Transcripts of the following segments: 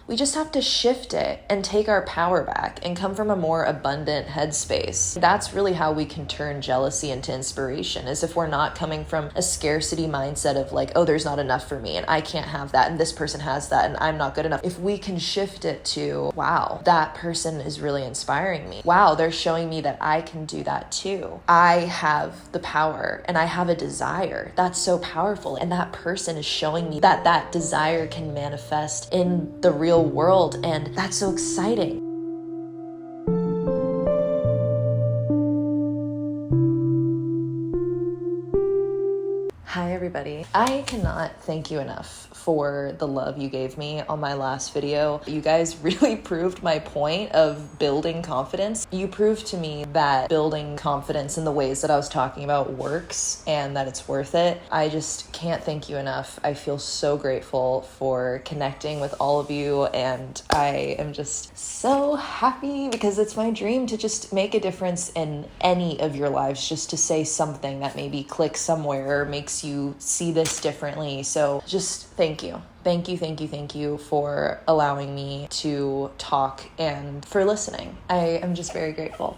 We just have to shift it and take our power back and come from a more abundant headspace. That's really how we can turn jealousy into inspiration, is if we're not coming from a scarcity mindset of like, oh, there's not enough for me and I can't have that and this person has that and I'm not good enough. If we can shift it to, wow, that person is really inspiring me. Wow, they're showing me that I can do that too. I have the power and I have a desire. That's so powerful. And that person is showing me that that desire can manifest in the real world. And that's so exciting. Hi everybody. I cannot thank you enough for the love you gave me on my last video. You guys really proved my point of building confidence. You proved to me that building confidence in the ways that I was talking about works and that it's worth it. I just can't thank you enough. I feel so grateful for connecting with all of you, and I am just so happy because it's my dream to just make a difference in any of your lives, just to say something that maybe clicks somewhere or makes you see this differently. So just thank you. Thank you for allowing me to talk and for listening. I am just very grateful.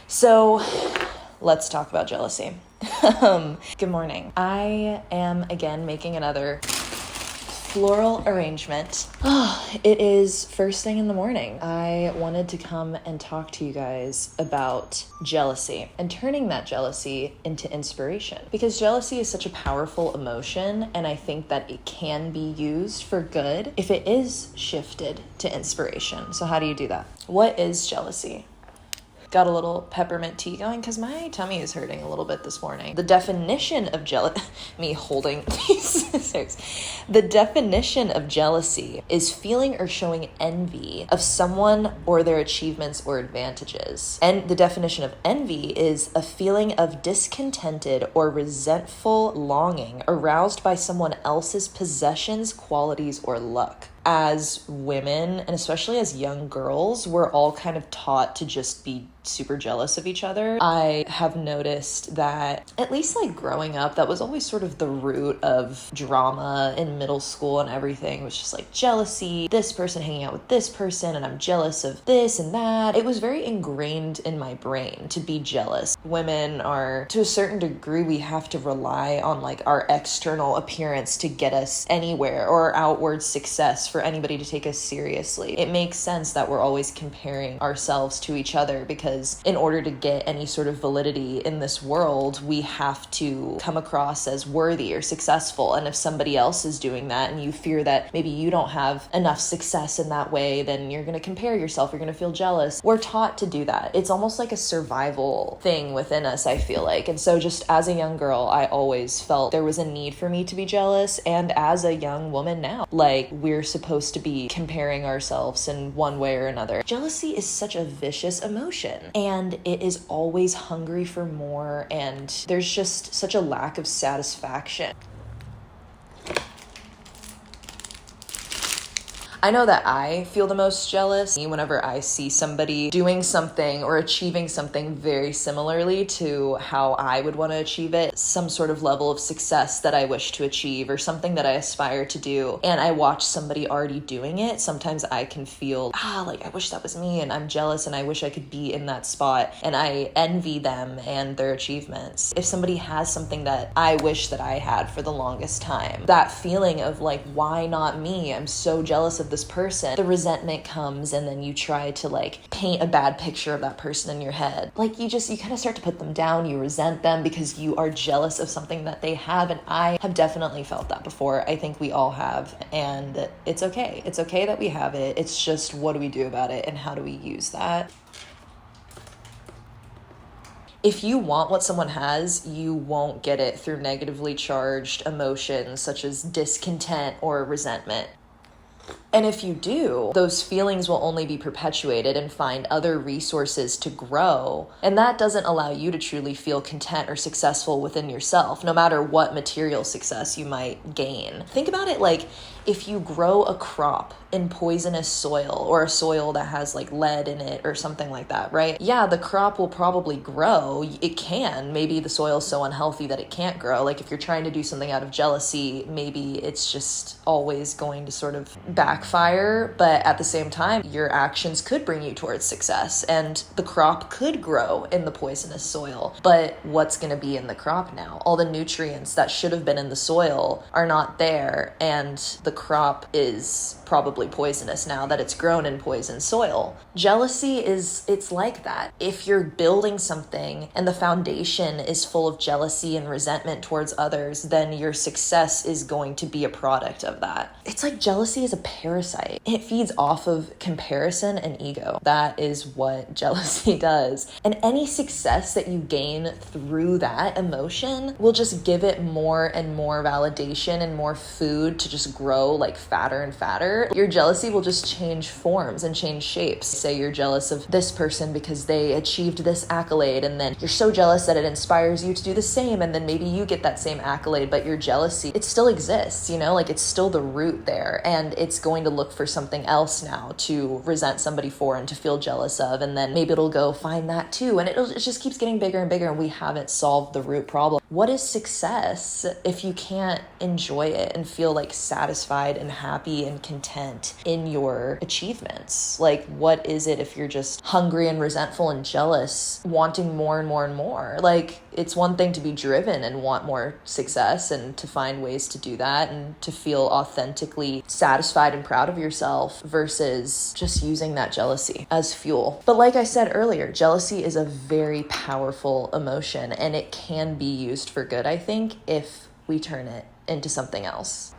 So let's talk about jealousy. Good morning. I am again making another floral arrangement. It is first thing in the morning. I wanted to come and talk to you guys about jealousy and turning that jealousy into inspiration, because jealousy is such a powerful emotion, and I think that it can be used for good if it is shifted to inspiration. So how do you do that? What is jealousy? Got a little peppermint tea going because my tummy is hurting a little bit this morning. The definition of me holding these scissors. The definition of jealousy is feeling or showing envy of someone or their achievements or advantages. And the definition of envy is a feeling of discontented or resentful longing aroused by someone else's possessions, qualities, or luck. As women, and especially as young girls, we're all kind of taught to just be super jealous of each other. I have noticed that, at least like growing up, that was always sort of the root of drama in middle school and everything. It was just like jealousy, this person hanging out with this person, and I'm jealous of this and that. It was very ingrained in my brain to be jealous. Women are, to a certain degree, we have to rely on like our external appearance to get us anywhere, or outward success for anybody to take us seriously. It makes sense that we're always comparing ourselves to each other, because in order to get any sort of validity in this world, we have to come across as worthy or successful. And if somebody else is doing that and you fear that maybe you don't have enough success in that way, then you're going to compare yourself, you're going to feel jealous. We're taught to do that. It's almost like a survival thing within us, I feel like. And so just as a young girl, I always felt there was a need for me to be jealous. And as a young woman now, like, we're supposed to be comparing ourselves in one way or another. Jealousy is such a vicious emotion, and it is always hungry for more, and there's just such a lack of satisfaction. I know that I feel the most jealous whenever I see somebody doing something or achieving something very similarly to how I would want to achieve it, some sort of level of success that I wish to achieve or something that I aspire to do, and I watch somebody already doing it. Sometimes I can feel, like I wish that was me, and I'm jealous and I wish I could be in that spot, and I envy them and their achievements. If somebody has something that I wish that I had for the longest time, that feeling of like, why not me? I'm so jealous of this person. The resentment comes, and then you try to like paint a bad picture of that person in your head. Like you kind of start to put them down. You resent them because you are jealous of something that they have. And I have definitely felt that before. I think we all have. And it's okay. It's okay that we have it. It's just, what do we do about it? And how do we use that? If you want what someone has, you won't get it through negatively charged emotions such as discontent or resentment. And if you do, those feelings will only be perpetuated and find other resources to grow. And that doesn't allow you to truly feel content or successful within yourself, no matter what material success you might gain. Think about it like if you grow a crop in poisonous soil, or a soil that has like lead in it or something like that, right? Yeah, the crop will probably grow. It can. Maybe the soil's so unhealthy that it can't grow. Like if you're trying to do something out of jealousy, maybe it's just always going to sort of backfire. But at the same time, your actions could bring you towards success, and the crop could grow in the poisonous soil. But what's going to be in the crop now? All the nutrients that should have been in the soil are not there, and the crop is probably poisonous now that it's grown in poison soil. Jealousy it's like that. If you're building something and the foundation is full of jealousy and resentment towards others, then your success is going to be a product of that. It's like jealousy is a parasite. It feeds off of comparison and ego. That is what jealousy does. And any success that you gain through that emotion will just give it more and more validation and more food to just grow like fatter and fatter. Your jealousy will just change forms and change shapes. Say you're jealous of this person because they achieved this accolade, and then you're so jealous that it inspires you to do the same, and then maybe you get that same accolade, but your jealousy, it still exists, you know, like it's still the root there, and it's going to look for something else now to resent somebody for and to feel jealous of, and then maybe it'll go find that too, and it just keeps getting bigger and bigger, and we haven't solved the root problem. What is success if you can't enjoy it and feel like satisfied and happy and content in your achievements? Like, what is it if you're just hungry and resentful and jealous, wanting more and more and more? Like, it's one thing to be driven and want more success and to find ways to do that and to feel authentically satisfied and proud of yourself versus just using that jealousy as fuel. But like I said earlier, jealousy is a very powerful emotion, and it can be used for good, I think, if we turn it into something else.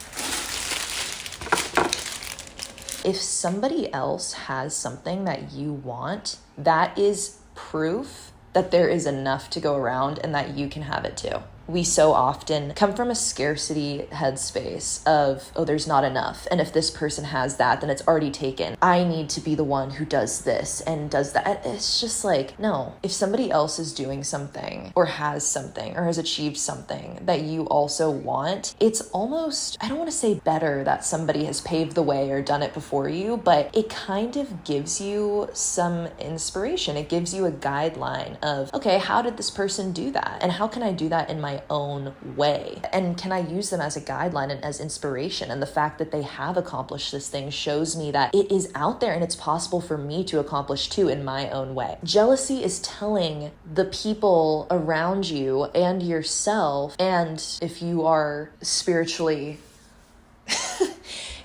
If somebody else has something that you want, that is proof that there is enough to go around and that you can have it too. We so often come from a scarcity headspace of, oh, there's not enough. And if this person has that, then it's already taken. I need to be the one who does this and does that. It's just like, no, if somebody else is doing something or has something or has achieved something that you also want, it's almost, I don't want to say better that somebody has paved the way or done it before you, but it kind of gives you some inspiration. It gives you a guideline of, okay, how did this person do that? And how can I do that in my own way? And can I use them as a guideline and as inspiration? And the fact that they have accomplished this thing shows me that it is out there and it's possible for me to accomplish too in my own way. Jealousy is telling the people around you and yourself, and if you are spiritually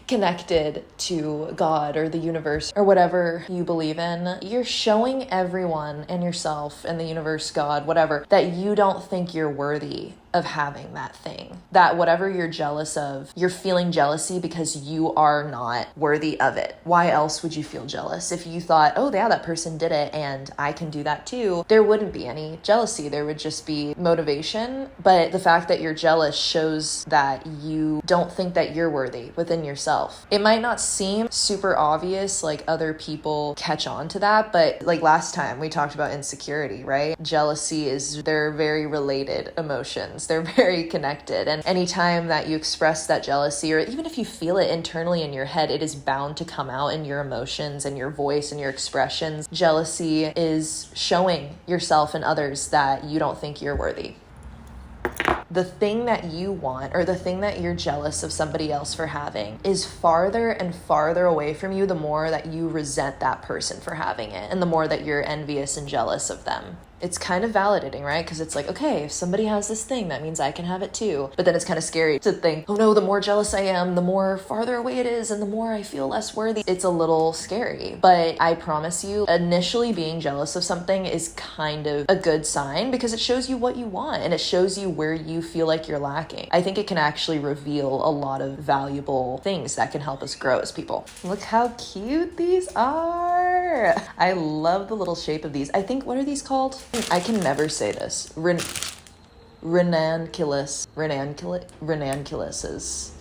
connected to God or the universe or whatever you believe in, you're showing everyone and yourself and the universe, God, whatever, that you don't think you're worthy of having that thing. That whatever you're jealous of, you're feeling jealousy because you are not worthy of it. Why else would you feel jealous? If you thought, oh yeah, that person did it and I can do that too, there wouldn't be any jealousy. There would just be motivation. But the fact that you're jealous shows that you don't think that you're worthy within yourself. It might not seem super obvious, like other people catch on to that, but like last time we talked about insecurity, right? Jealousy they're very related emotions. They're very connected. And anytime that you express that jealousy, or even if you feel it internally in your head, it is bound to come out in your emotions and your voice and your expressions. Jealousy is showing yourself and others that you don't think you're worthy. The thing that you want or the thing that you're jealous of somebody else for having is farther and farther away from you the more that you resent that person for having it and the more that you're envious and jealous of them. It's kind of validating, right? Because it's like, okay, if somebody has this thing, that means I can have it too. But then it's kind of scary to think, oh no, the more jealous I am, the more farther away it is and the more I feel less worthy. It's a little scary. But I promise you, initially being jealous of something is kind of a good sign because it shows you what you want and it shows you where you feel like you're lacking. I think it can actually reveal a lot of valuable things that can help us grow as people. Look how cute these are. I love the little shape of these. I think, what are these called? I can never say this. Ranunculus is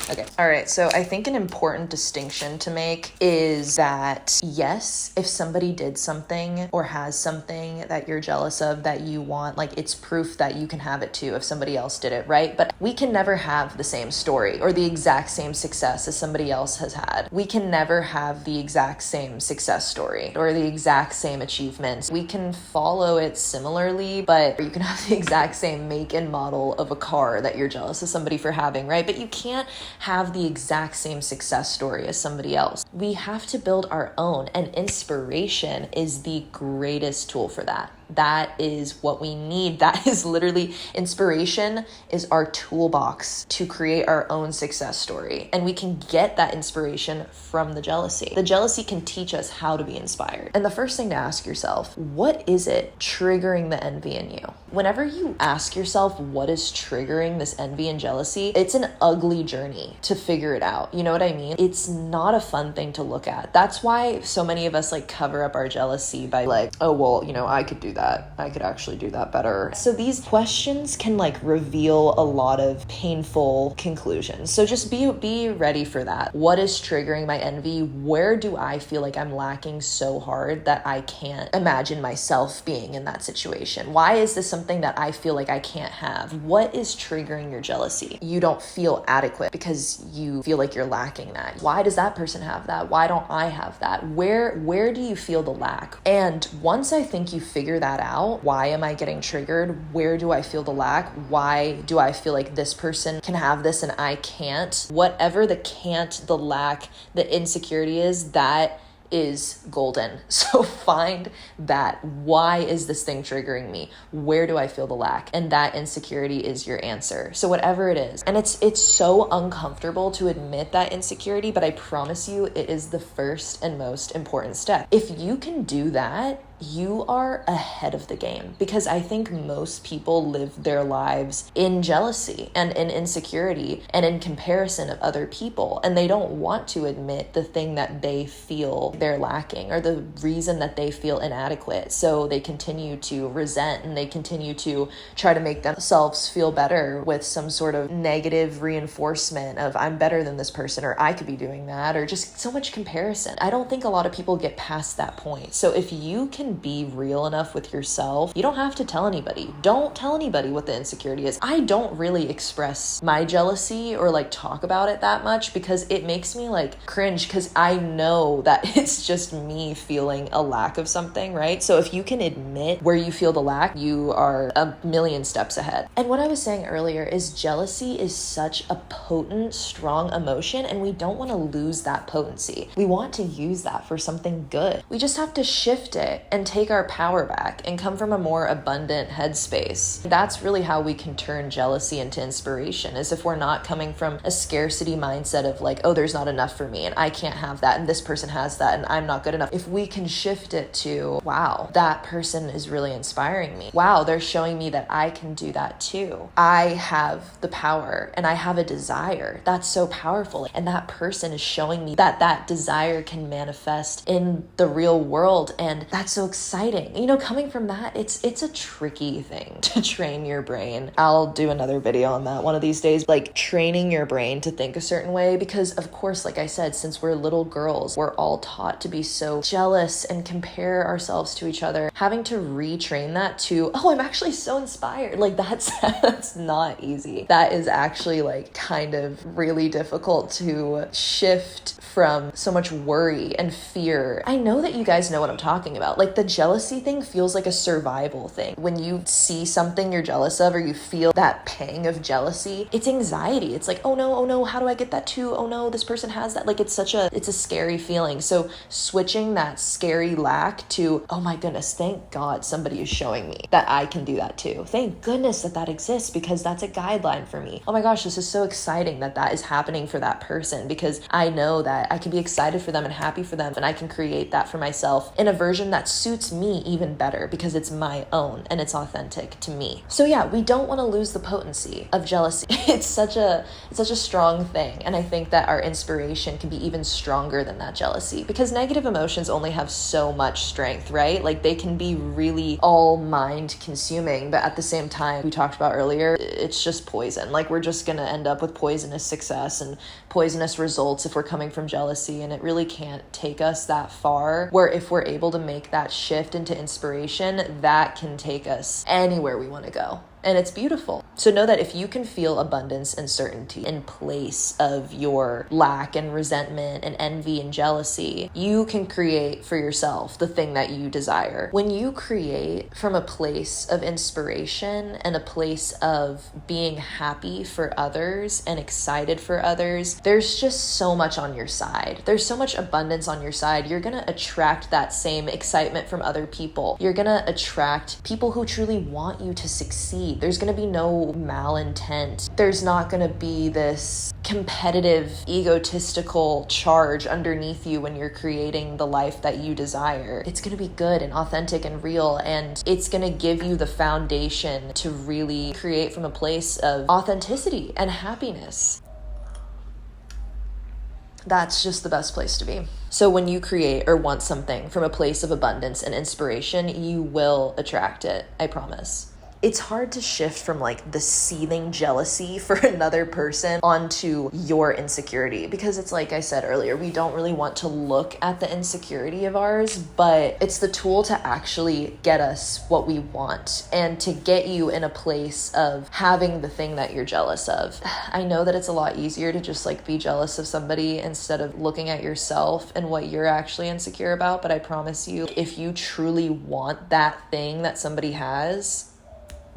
Okay. All right. So I think an important distinction to make is that, yes, if somebody did something or has something that you're jealous of that you want, like, it's proof that you can have it too if somebody else did it, right? But we can never have the same story or the exact same success as somebody else has had. We can never have the exact same success story or the exact same achievements. We can follow it similarly, but you can have the exact same make and model of a car that you're jealous of somebody for having, right? But you can't have the exact same success story as somebody else. We have to build our own, and inspiration is the greatest tool for that. That is what we need. That is literally, inspiration is our toolbox to create our own success story. And we can get that inspiration from the jealousy. The jealousy can teach us how to be inspired. And the first thing to ask yourself, what is it triggering the envy in you? Whenever you ask yourself what is triggering this envy and jealousy, it's an ugly journey to figure it out. You know what I mean? It's not a fun thing to look at. That's why so many of us like cover up our jealousy by like, oh, well, you know, I could do that. I could actually do that better. So these questions can like reveal a lot of painful conclusions. So just be ready for that. What is triggering my envy? Where do I feel like I'm lacking so hard that I can't imagine myself being in that situation? Why is this something that I feel like I can't have? What is triggering your jealousy? You don't feel adequate because you feel like you're lacking that. Why does that person have that? Why don't I have that? Where do you feel the lack? And once I think you figure that out, why am I getting triggered? Where do I feel the lack? Why do I feel like this person can have this and I can't? Whatever the can't, the lack, the insecurity is, that is golden. So find that. Why is this thing triggering me? Where do I feel the lack? And that insecurity is your answer. So whatever it is. And it's so uncomfortable to admit that insecurity, but I promise you it is the first and most important step. If you can do that, you are ahead of the game, because I think most people live their lives in jealousy and in insecurity and in comparison of other people, and they don't want to admit the thing that they feel they're lacking or the reason that they feel inadequate. So they continue to resent and they continue to try to make themselves feel better with some sort of negative reinforcement of I'm better than this person, or I could be doing that, or just so much comparison. I don't think a lot of people get past that point. So if you can be real enough with yourself, you don't have to tell anybody. Don't tell anybody what the insecurity is. I don't really express my jealousy or like talk about it that much because it makes me like cringe, because I know that it's just me feeling a lack of something, right? So if you can admit where you feel the lack, you are a million steps ahead. And what I was saying earlier is jealousy is such a potent, strong emotion, and we don't want to lose that potency. We want to use that for something good. We just have to shift it and take our power back and come from a more abundant headspace. That's really how we can turn jealousy into inspiration, is if we're not coming from a scarcity mindset of like, oh, there's not enough for me and I can't have that and this person has that and I'm not good enough. If we can shift it to, wow, that person is really inspiring me. Wow, they're showing me that I can do that too. I have the power and I have a desire. That's so powerful. And that person is showing me that that desire can manifest in the real world. And that's so exciting. You know, coming from that, it's a tricky thing to train your brain. I'll do another video on that one of these days, like training your brain to think a certain way, because of course, like I said, since we're little girls, we're all taught to be so jealous and compare ourselves to each other. Having to retrain that to, oh, I'm actually so inspired. Like that's not easy. That is actually like kind of really difficult to shift from so much worry and fear. I know that you guys know what I'm talking about. Like the jealousy thing feels like a survival thing. When you see something you're jealous of or you feel that pang of jealousy, it's anxiety. It's like, oh no, how do I get that too? Oh no, this person has that. Like it's a scary feeling. So switching that scary lack to, oh my goodness, thank God somebody is showing me that I can do that too. Thank goodness that exists, because that's a guideline for me. Oh my gosh, this is so exciting that is happening for that person, because I know that I can be excited for them and happy for them, and I can create that for myself in a version that's suits me even better because it's my own and it's authentic to me. So yeah, we don't want to lose the potency of jealousy. It's such a strong thing. And I think that our inspiration can be even stronger than that jealousy, because negative emotions only have so much strength, right? Like they can be really all mind consuming, but at the same time, we talked about earlier, it's just poison. Like we're just going to end up with poisonous success and poisonous results if we're coming from jealousy. And it really can't take us that far, where if we're able to make that shift into inspiration, that can take us anywhere we want to go. And it's beautiful. So know that if you can feel abundance and certainty in place of your lack and resentment and envy and jealousy, you can create for yourself the thing that you desire. When you create from a place of inspiration and a place of being happy for others and excited for others, there's just so much on your side. There's so much abundance on your side. You're going to attract that same excitement from other people. You're going to attract people who truly want you to succeed. There's going to be no malintent. There's not going to be this competitive, egotistical charge underneath you when you're creating the life that you desire. It's going to be good and authentic and real, and it's going to give you the foundation to really create from a place of authenticity and happiness. That's just the best place to be. So when you create or want something from a place of abundance and inspiration, you will attract it. I promise. It's hard to shift from like the seething jealousy for another person onto your insecurity, because it's like I said earlier, we don't really want to look at the insecurity of ours, but it's the tool to actually get us what we want and to get you in a place of having the thing that you're jealous of. I know that it's a lot easier to just like be jealous of somebody instead of looking at yourself and what you're actually insecure about, but I promise you, if you truly want that thing that somebody has,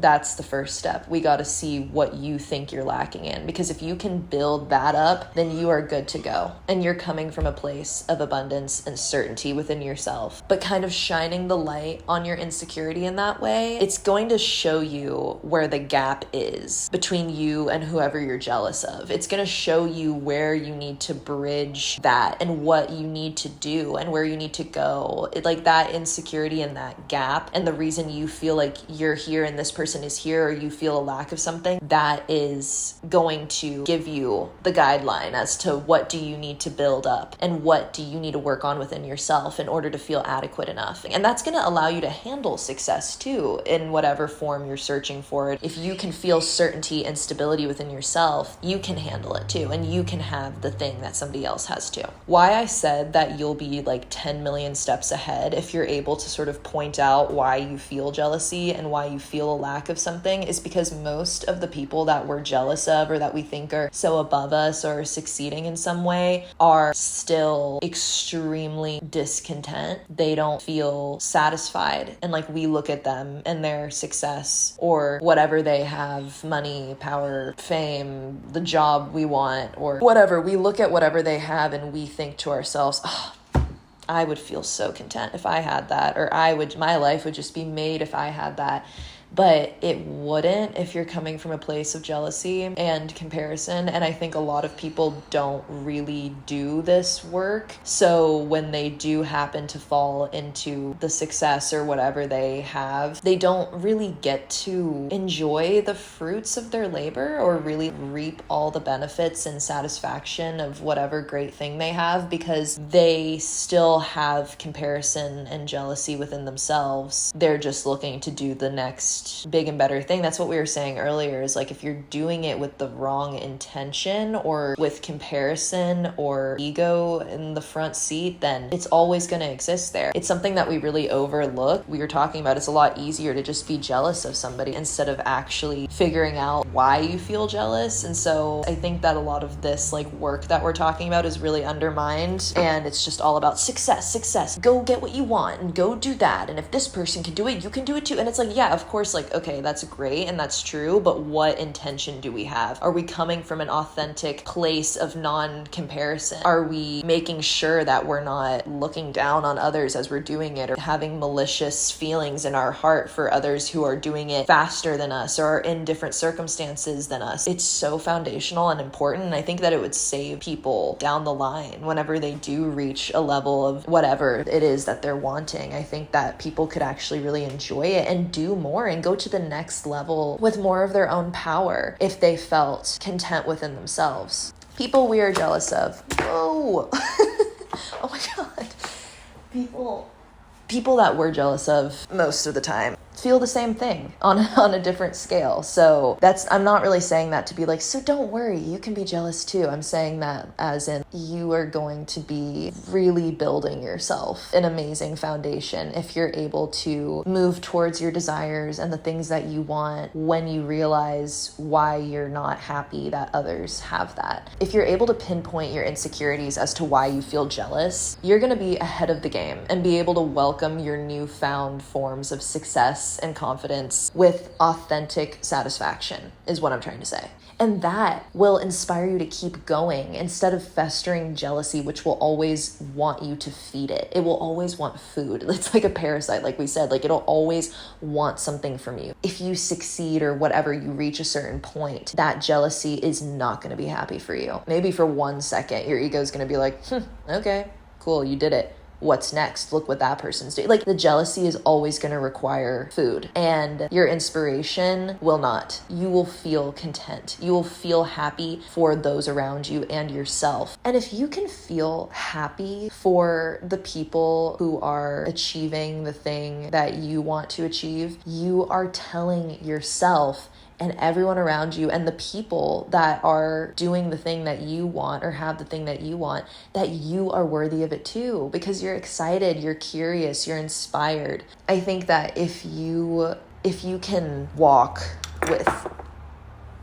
that's the first step. We got to see what you think you're lacking in, because if you can build that up, then you are good to go. And you're coming from a place of abundance and certainty within yourself. But kind of shining the light on your insecurity in that way, it's going to show you where the gap is between you and whoever you're jealous of. It's going to show you where you need to bridge that and what you need to do and where you need to go. Like that insecurity and that gap, and the reason you feel like you're here and this person is here, or you feel a lack of something, that is going to give you the guideline as to what do you need to build up and what do you need to work on within yourself in order to feel adequate enough. And that's going to allow you to handle success too, in whatever form you're searching for it. If you can feel certainty and stability within yourself, you can handle it too, and you can have the thing that somebody else has too. Why I said that you'll be like 10 million steps ahead if you're able to sort of point out why you feel jealousy and why you feel a lack of something is because most of the people that we're jealous of or that we think are so above us or succeeding in some way are still extremely discontent. They don't feel satisfied. And like we look at them and their success or whatever they have, money, power, fame, the job we want, or whatever, we look at whatever they have and we think to ourselves, oh, I would feel so content if I had that, or my life would just be made if I had that. But it wouldn't if you're coming from a place of jealousy and comparison. And I think a lot of people don't really do this work. So when they do happen to fall into the success or whatever they have, they don't really get to enjoy the fruits of their labor or really reap all the benefits and satisfaction of whatever great thing they have, because they still have comparison and jealousy within themselves. They're just looking to do the next big and better thing. That's what we were saying earlier, is like if you're doing it with the wrong intention or with comparison or ego in the front seat, then it's always going to exist there. It's something that we really overlook. We were talking about it's a lot easier to just be jealous of somebody instead of actually figuring out why you feel jealous. And so I think that a lot of this like work that we're talking about is really undermined, and it's just all about success, go get what you want and go do that. And if this person can do it, you can do it too. And it's like, yeah, of course course, like, okay, that's great and that's true, but what intention do we have? Are we coming from an authentic place of non-comparison? Are we making sure that we're not looking down on others as we're doing it, or having malicious feelings in our heart for others who are doing it faster than us or are in different circumstances than us? It's so foundational and important, and I think that it would save people down the line whenever they do reach a level of whatever it is that they're wanting. I think that people could actually really enjoy it and do more and go to the next level with more of their own power if they felt content within themselves. People we are jealous of. Oh, oh my God. People that we're jealous of most of the time feel the same thing on a different scale. So I'm not really saying that to be like, so don't worry, you can be jealous too. I'm saying that as in you are going to be really building yourself an amazing foundation if you're able to move towards your desires and the things that you want when you realize why you're not happy that others have that. If you're able to pinpoint your insecurities as to why you feel jealous, you're going to be ahead of the game and be able to welcome your newfound forms of success and confidence with authentic satisfaction, is what I'm trying to say. And that will inspire you to keep going instead of festering jealousy, which will always want you to feed it. It will always want food. It's like a parasite, like we said, like it'll always want something from you. If you succeed or whatever, you reach a certain point, that jealousy is not going to be happy for you. Maybe for 1 second, your ego is going to be like, okay, cool, you did it. What's next? Look what that person's doing. Like, the jealousy is always going to require food, and your inspiration will not. You will feel content. You will feel happy for those around you and yourself. And if you can feel happy for the people who are achieving the thing that you want to achieve, you are telling yourself and everyone around you and the people that are doing the thing that you want or have the thing that you want, that you are worthy of it too, because you're excited, you're curious, you're inspired. I think that if you can walk with,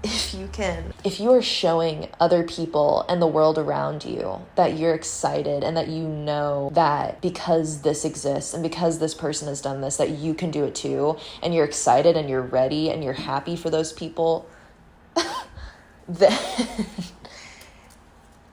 if you are showing other people and the world around you that you're excited and that you know that because this exists and because this person has done this, that you can do it too, and you're excited and you're ready and you're happy for those people, then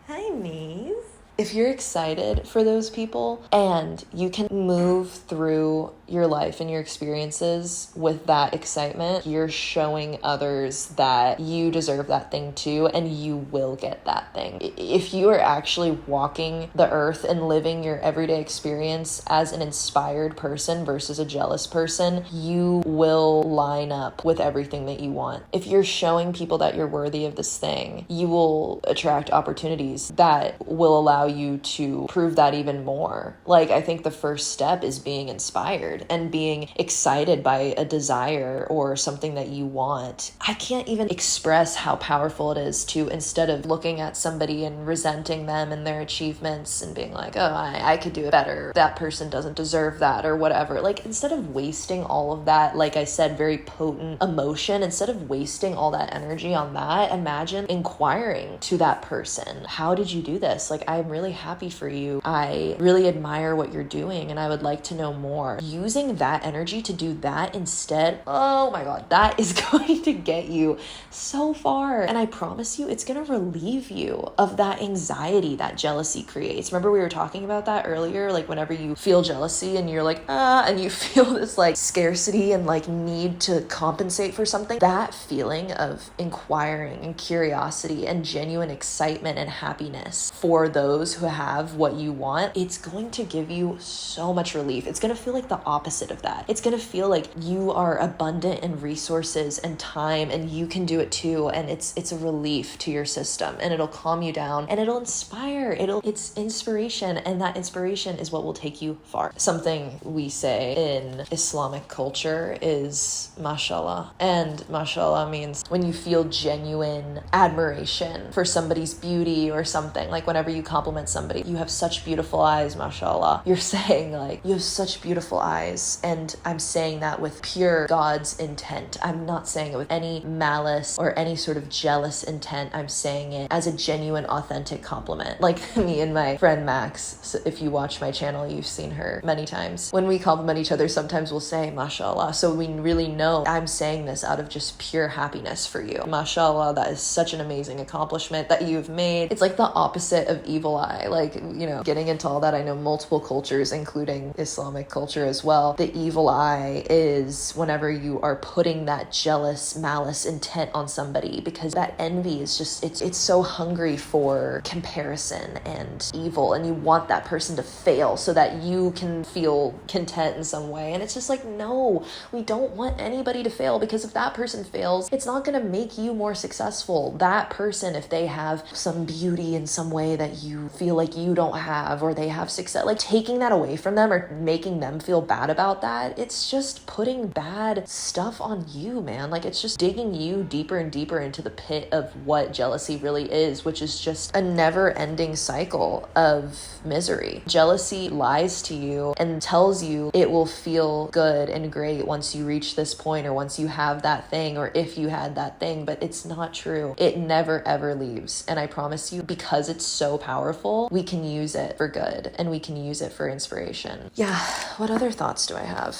hi, Mies. If you're excited for those people and you can move through your life and your experiences with that excitement, you're showing others that you deserve that thing too, and you will get that thing. If you are actually walking the earth and living your everyday experience as an inspired person versus a jealous person, you will line up with everything that you want. If you're showing people that you're worthy of this thing, you will attract opportunities that will allow you to prove that even more. Like, I think the first step is being inspired and being excited by a desire or something that you want. I can't even express how powerful it is to, instead of looking at somebody and resenting them and their achievements and being like, oh, I could do it better, that person doesn't deserve that or whatever. Like, instead of wasting all of that, like I said, very potent emotion, instead of wasting all that energy on that, imagine inquiring to that person, how did you do this? Like, I'm really happy for you. I really admire what you're doing and I would like to know more. Using that energy to do that instead, oh my God, that is going to get you so far. And I promise you, it's going to relieve you of that anxiety that jealousy creates. Remember we were talking about that earlier? Like, whenever you feel jealousy and you're like, and you feel this like scarcity and like need to compensate for something, that feeling of inquiring and curiosity and genuine excitement and happiness for those who have what you want, it's going to give you so much relief. It's going to feel like the opposite of that. It's going to feel like you are abundant in resources and time and you can do it too. And it's a relief to your system and it'll calm you down and it'll inspire. It's inspiration, and that inspiration is what will take you far. Something we say in Islamic culture is mashallah. And mashallah means when you feel genuine admiration for somebody's beauty or something, like whenever you compliment compliment somebody, you have such beautiful eyes, mashallah, you're saying like, you have such beautiful eyes. And I'm saying that with pure God's intent. I'm not saying it with any malice or any sort of jealous intent. I'm saying it as a genuine, authentic compliment. Like me and my friend Max, so if you watch my channel, you've seen her many times. When we compliment each other, sometimes we'll say, mashallah. So we really know I'm saying this out of just pure happiness for you. Mashallah, that is such an amazing accomplishment that you've made. It's like the opposite of evil eye. Like, you know, getting into all that, I know multiple cultures, including Islamic culture as well. The evil eye is whenever you are putting that jealous, malice intent on somebody, because that envy is just, it's so hungry for comparison and evil, and you want that person to fail so that you can feel content in some way. And it's just like, no, we don't want anybody to fail, because if that person fails, it's not going to make you more successful. That person, if they have some beauty in some way that you feel like you don't have, or they have success, like taking that away from them or making them feel bad about that, it's just putting bad stuff on you, man. Like, it's just digging you deeper and deeper into the pit of what jealousy really is, which is just a never-ending cycle of misery. Jealousy lies to you and tells you it will feel good and great once you reach this point, or once you have that thing, or if you had that thing, but it's not true. It never ever leaves. And I promise you, because it's so powerful, we can use it for good and we can use it for inspiration. Yeah, what other thoughts do I have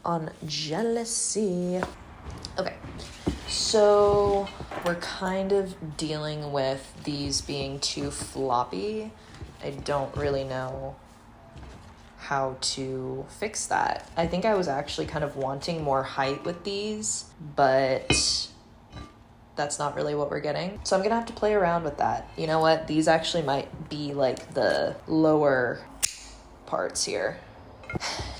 on jealousy? Okay, so we're kind of dealing with these being too floppy. I don't really know how to fix that. I think I was actually kind of wanting more height with these, but that's not really what we're getting. So I'm gonna have to play around with that. You know what? These actually might be like the lower parts here.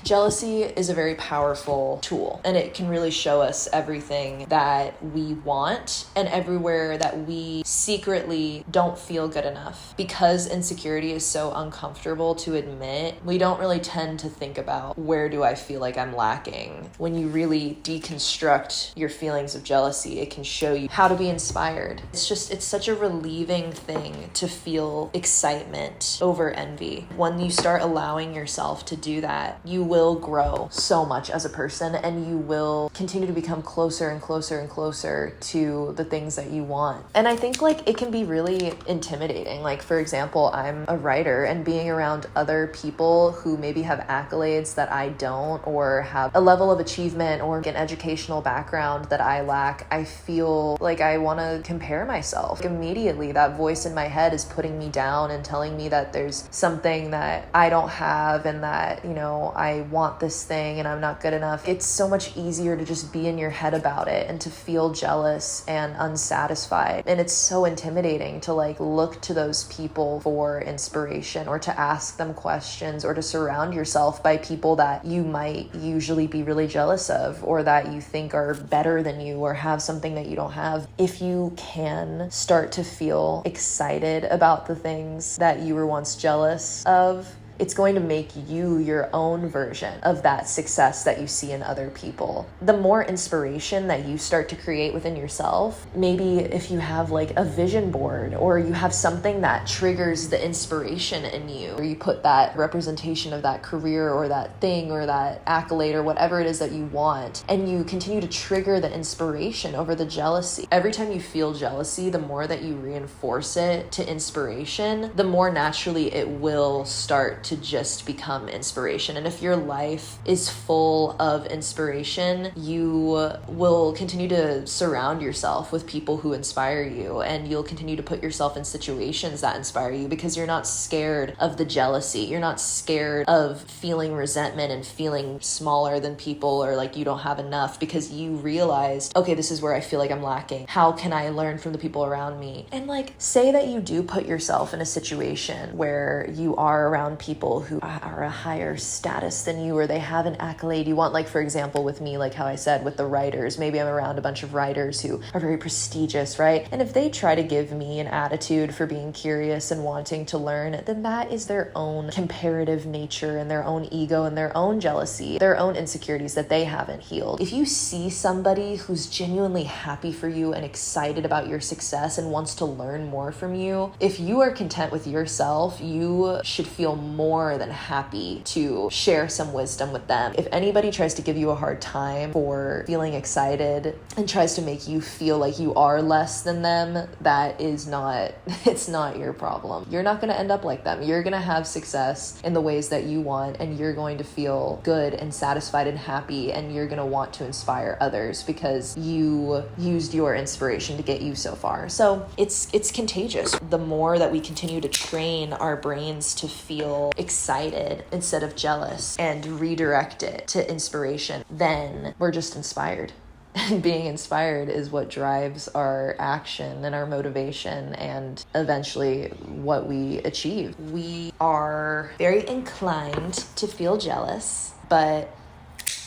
Jealousy is a very powerful tool, and it can really show us everything that we want and everywhere that we secretly don't feel good enough. Because insecurity is so uncomfortable to admit, we don't really tend to think about, where do I feel like I'm lacking? When you really deconstruct your feelings of jealousy, it can show you how to be inspired. It's such a relieving thing to feel excitement over envy. When you start allowing yourself to do that, you will grow so much as a person, and you will continue to become closer and closer and closer to the things that you want. And I think like it can be really intimidating. Like, for example, I'm a writer, and being around other people who maybe have accolades that I don't, or have a level of achievement or an educational background that I lack, I feel like I want to compare myself. Immediately that voice in my head is putting me down and telling me that there's something that I don't have, and that, you know, I want this thing and I'm not good enough. It's so much easier to just be in your head about it and to feel jealous and unsatisfied. And it's so intimidating to like look to those people for inspiration, or to ask them questions, or to surround yourself by people that you might usually be really jealous of, or that you think are better than you or have something that you don't have. If you can start to feel excited about the things that you were once jealous of, it's going to make you your own version of that success that you see in other people. The more inspiration that you start to create within yourself, maybe if you have like a vision board, or you have something that triggers the inspiration in you, or you put that representation of that career or that thing or that accolade or whatever it is that you want, and you continue to trigger the inspiration over the jealousy. Every time you feel jealousy, the more that you reinforce it to inspiration, the more naturally it will start to just become inspiration. And if your life is full of inspiration, you will continue to surround yourself with people who inspire you, and you'll continue to put yourself in situations that inspire you, because you're not scared of the jealousy. You're not scared of feeling resentment and feeling smaller than people, or like you don't have enough, because you realized, okay, this is where I feel like I'm lacking. How can I learn from the people around me? And like, say that you do put yourself in a situation where you are around people people who are a higher status than you, or they have an accolade you want. Like, for example, with me, like how I said with the writers, maybe I'm around a bunch of writers who are very prestigious, right? And if they try to give me an attitude for being curious and wanting to learn, then that is their own comparative nature and their own ego and their own jealousy, their own insecurities that they haven't healed. If you see somebody who's genuinely happy for you and excited about your success and wants to learn more from you, if you are content with yourself, you should feel more than happy to share some wisdom with them. If anybody tries to give you a hard time for feeling excited and tries to make you feel like you are less than them, that is not, it's not your problem. You're not going to end up like them. You're going to have success in the ways that you want, and you're going to feel good and satisfied and happy, and you're going to want to inspire others because you used your inspiration to get you so far. So it's contagious. The more that we continue to train our brains to feel excited instead of jealous and redirect it to inspiration, then we're just inspired. And being inspired is what drives our action and our motivation and eventually what we achieve. We are very inclined to feel jealous, but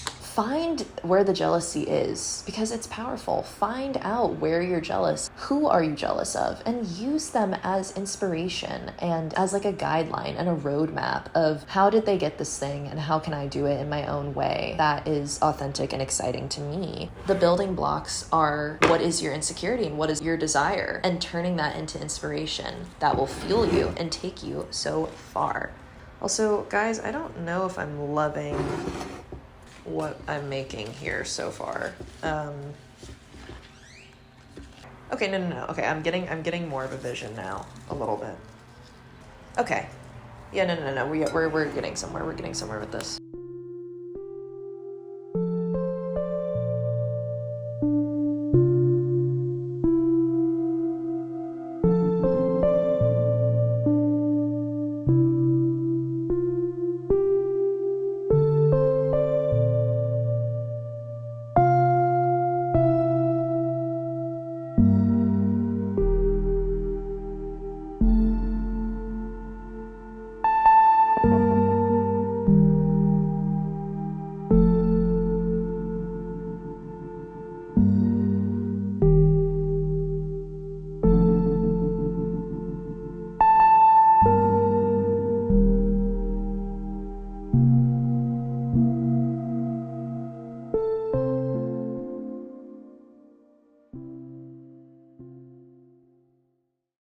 find where the jealousy is, because it's powerful. Find out where you're jealous. Who are you jealous of? And use them as inspiration and as like a guideline and a roadmap of how did they get this thing and how can I do it in my own way that is authentic and exciting to me. The building blocks are what is your insecurity and what is your desire, and turning that into inspiration that will fuel you and take you so far. Also, guys, I don't know if I'm loving what I'm making here so far. Okay, no. Okay, I'm getting more of a vision now, a little bit. Okay. Yeah, no. We're getting somewhere. We're getting somewhere with this.